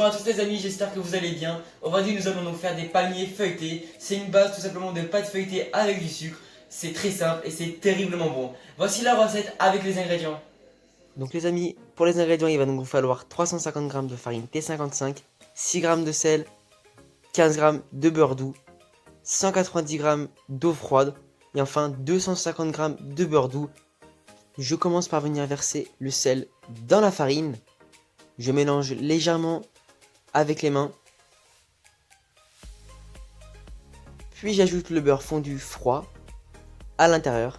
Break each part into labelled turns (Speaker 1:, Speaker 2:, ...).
Speaker 1: à tous les amis, j'espère que vous allez bien. Aujourd'hui nous allons donc faire des palmiers feuilletés. C'est une base tout simplement de pâte feuilletée avec du sucre. C'est très simple et c'est terriblement bon. Voici la recette avec les ingrédients. Donc les amis, pour les ingrédients il va donc vous falloir 350 g de farine T55, 6 g de sel, 15 g de beurre doux, 190 g d'eau froide et enfin 250 g de beurre doux. Je commence par venir verser le sel dans la farine. Je mélange légèrement avec les mains. Puis j'ajoute le beurre fondu froid à l'intérieur.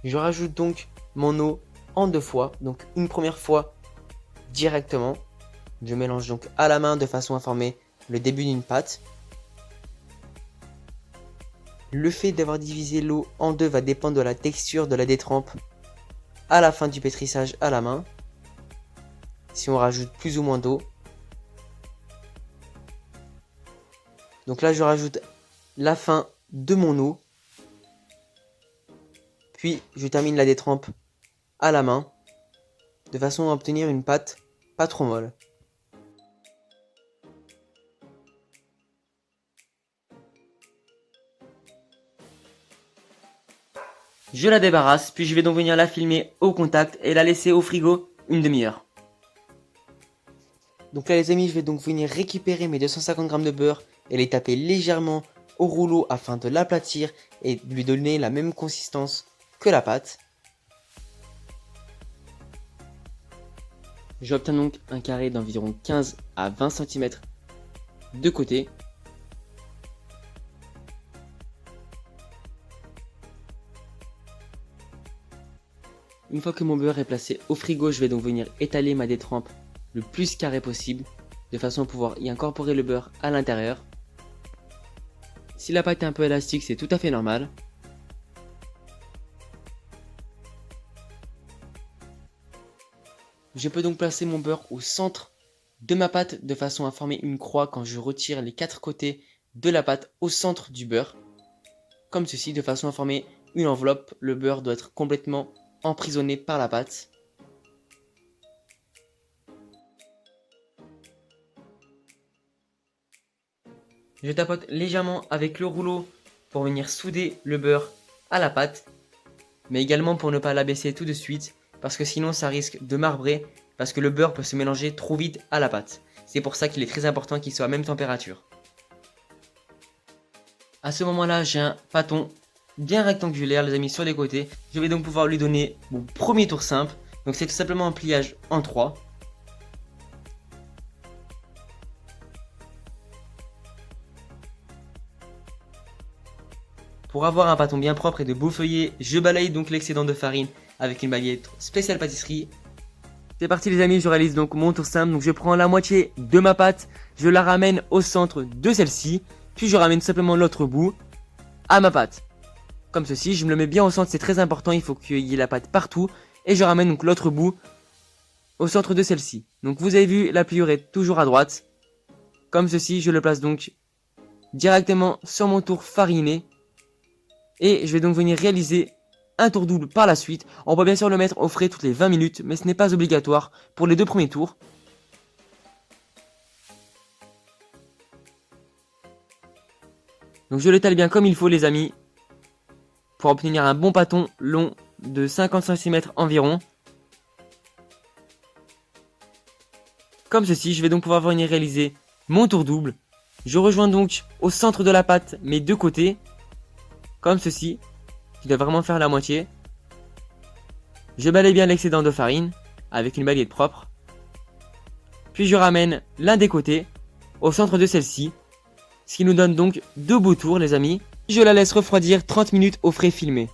Speaker 1: Je rajoute donc mon eau en deux fois, donc une première fois directement. Je mélange donc à la main de façon à former le début d'une pâte. Le fait d'avoir divisé l'eau en deux va dépendre de la texture de la détrempe à la fin du pétrissage à la main. Si on rajoute plus ou moins d'eau. Donc là je rajoute la fin de mon eau. Puis je termine la détrempe à la main de façon à obtenir une pâte pas trop molle. Je la débarrasse, puis je vais donc venir la filmer au contact et la laisser au frigo une demi-heure. Donc là les amis, je vais donc venir récupérer mes 250 g de beurre et les taper légèrement au rouleau afin de l'aplatir et de lui donner la même consistance que la pâte. J'obtiens donc un carré d'environ 15 à 20 cm de côté. Une fois que mon beurre est placé au frigo, je vais donc venir étaler ma détrempe le plus carré possible, de façon à pouvoir y incorporer le beurre à l'intérieur. Si la pâte est un peu élastique, c'est tout à fait normal. Je peux donc placer mon beurre au centre de ma pâte de façon à former une croix quand je retire les quatre côtés de la pâte au centre du beurre. Comme ceci, de façon à former une enveloppe. Le beurre doit être complètement emprisonné par la pâte. Je tapote légèrement avec le rouleau pour venir souder le beurre à la pâte, mais également pour ne pas l'abaisser tout de suite, parce que sinon ça risque de marbrer, parce que le beurre peut se mélanger trop vite à la pâte. C'est pour ça qu'il est très important qu'il soit à même température. À ce moment-là, j'ai un pâton bien rectangulaire, les amis, sur les côtés. Je vais donc pouvoir lui donner mon premier tour simple. Donc c'est tout simplement un pliage en 3. Pour avoir un pâton bien propre et de beaux feuillets, je balaye donc l'excédent de farine avec une baguette spéciale pâtisserie. C'est parti les amis, je réalise donc mon tour simple. Donc je prends la moitié de ma pâte, je la ramène au centre de celle-ci, puis je ramène simplement l'autre bout à ma pâte. Comme ceci, je me le mets bien au centre, c'est très important, il faut qu'il y ait la pâte partout. Et je ramène donc l'autre bout au centre de celle-ci. Donc vous avez vu, la pliure est toujours à droite. Comme ceci, je le place donc directement sur mon tour fariné. Et je vais donc venir réaliser un tour double par la suite. On peut bien sûr le mettre au frais toutes les 20 minutes, mais ce n'est pas obligatoire pour les deux premiers tours. Donc je l'étale bien comme il faut les amis, pour obtenir un bon pâton long de 50 cm environ. Comme ceci, je vais donc pouvoir venir réaliser mon tour double. Je rejoins donc au centre de la pâte mes deux côtés, comme ceci, qui doit vraiment faire la moitié. Je balaye bien l'excédent de farine avec une baguette propre. Puis je ramène l'un des côtés au centre de celle-ci, ce qui nous donne donc deux beaux tours les amis. Je la laisse refroidir 30 minutes au frais filmé.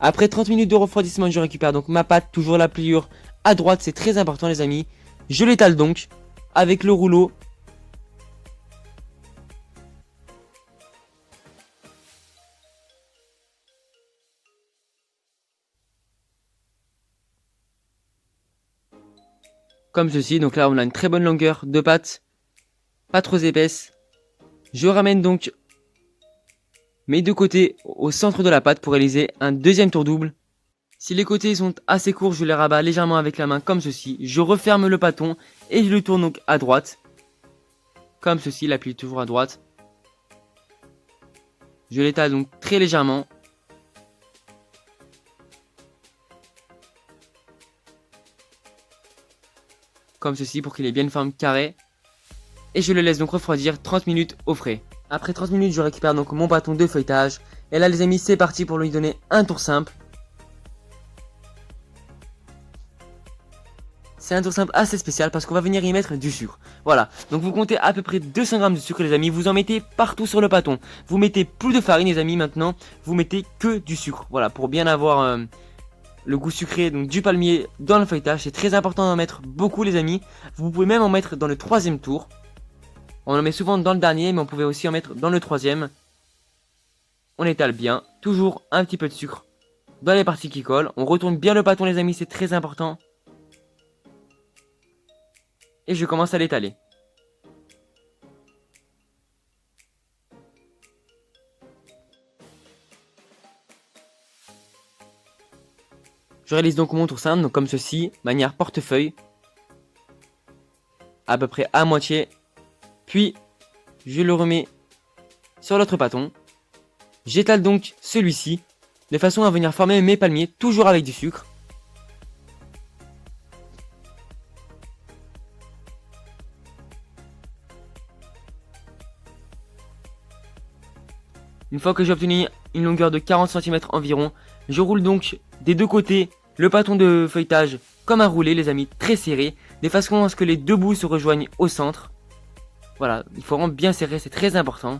Speaker 1: Après 30 minutes de refroidissement, je récupère donc ma pâte, toujours la pliure à droite, c'est très important les amis. Je l'étale donc avec le rouleau. Comme ceci, donc là on a une très bonne longueur de pâte, pas trop épaisse. Je ramène donc mes deux côtés au centre de la pâte pour réaliser un deuxième tour double. Si les côtés sont assez courts, je les rabats légèrement avec la main comme ceci. Je referme le bâton et je le tourne donc à droite. Comme ceci, l'appuie toujours à droite. Je l'étale donc très légèrement. Comme ceci pour qu'il ait bien une forme carrée. Et je le laisse donc refroidir 30 minutes au frais. Après 30 minutes, je récupère donc mon bâton de feuilletage. Et là les amis, c'est parti pour lui donner un tour simple. C'est un tour simple assez spécial parce qu'on va venir y mettre du sucre. Voilà, donc vous comptez à peu près 200 grammes de sucre les amis, vous en mettez partout sur le bâton. Vous mettez plus de farine les amis maintenant, vous mettez que du sucre. Voilà, pour bien avoir le goût sucré donc du palmier dans le feuilletage. C'est très important d'en mettre beaucoup les amis. Vous pouvez même en mettre dans le troisième tour. On en met souvent dans le dernier, mais on pouvait aussi en mettre dans le troisième. On étale bien, toujours un petit peu de sucre dans les parties qui collent. On retourne bien le bâton les amis, c'est très important. Et je commence à l'étaler. Je réalise donc mon tour simple, donc comme ceci, manière portefeuille. À peu près à moitié. Puis, je le remets sur l'autre bâton. J'étale donc celui-ci, de façon à venir former mes palmiers, toujours avec du sucre. Une fois que j'ai obtenu une longueur de 40 cm environ, je roule donc des deux côtés le bâton de feuilletage comme un roulé les amis, très serré, de façon à ce que les deux bouts se rejoignent au centre. Voilà, il faut vraiment bien serrer, c'est très important.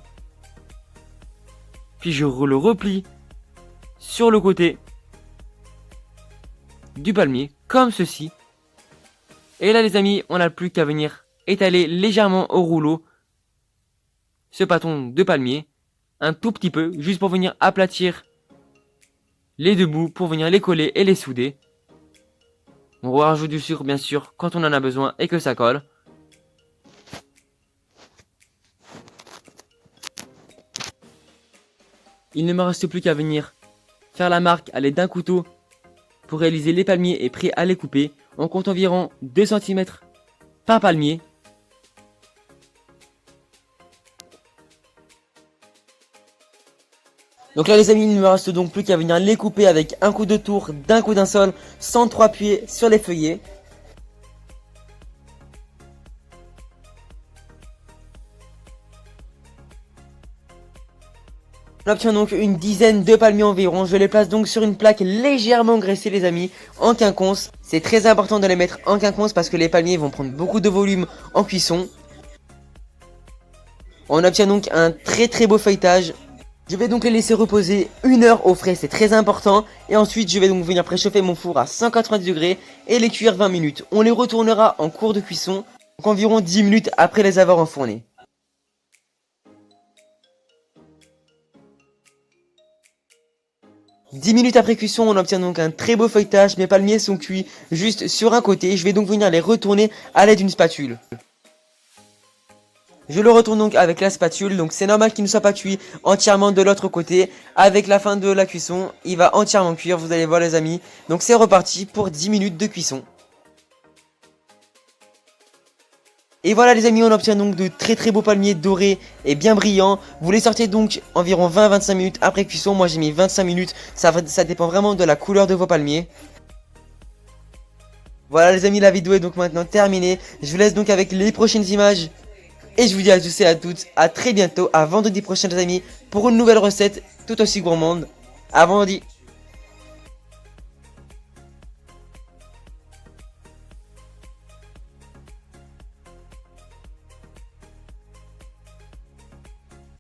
Speaker 1: Puis je le replie sur le côté du palmier, comme ceci. Et là les amis, on n'a plus qu'à venir étaler légèrement au rouleau ce bâton de palmier. Un tout petit peu, juste pour venir aplatir les deux bouts, pour venir les coller et les souder. On rajoute du sucre bien sûr quand on en a besoin et que ça colle. Il ne me reste plus qu'à venir faire la marque à l'aide d'un couteau pour réaliser les palmiers et prêt à les couper. On compte environ 2 cm par palmier. Donc là les amis, il ne me reste donc plus qu'à venir les couper avec un coup de tour d'un coup d'un seul, sans trop appuyer sur les feuillets. On obtient donc une dizaine de palmiers environ. Je les place donc sur une plaque légèrement graissée les amis, en quinconce. C'est très important de les mettre en quinconce parce que les palmiers vont prendre beaucoup de volume en cuisson. On obtient donc un très beau feuilletage. Je vais donc les laisser reposer 1 heure au frais, c'est très important. Et ensuite, je vais donc venir préchauffer mon four à 190 degrés et les cuire 20 minutes. On les retournera en cours de cuisson, donc environ 10 minutes après les avoir enfournés. « 10 minutes après cuisson, on obtient donc un très beau feuilletage. Mes palmiers sont cuits juste sur un côté. Je vais donc venir les retourner à l'aide d'une spatule. Je le retourne donc avec la spatule, donc c'est normal qu'il ne soit pas cuit entièrement de l'autre côté. Avec la fin de la cuisson, il va entièrement cuire, vous allez voir les amis. Donc c'est reparti pour 10 minutes de cuisson. Et voilà les amis, on obtient donc de très beaux palmiers dorés et bien brillants. Vous les sortez donc environ 20-25 minutes après cuisson. Moi j'ai mis 25 minutes, ça dépend vraiment de la couleur de vos palmiers. Voilà les amis, la vidéo est donc maintenant terminée. Je vous laisse donc avec les prochaines images. Et je vous dis à tous et à toutes, à très bientôt, à vendredi prochain les amis, pour une nouvelle recette tout aussi gourmande. À vendredi.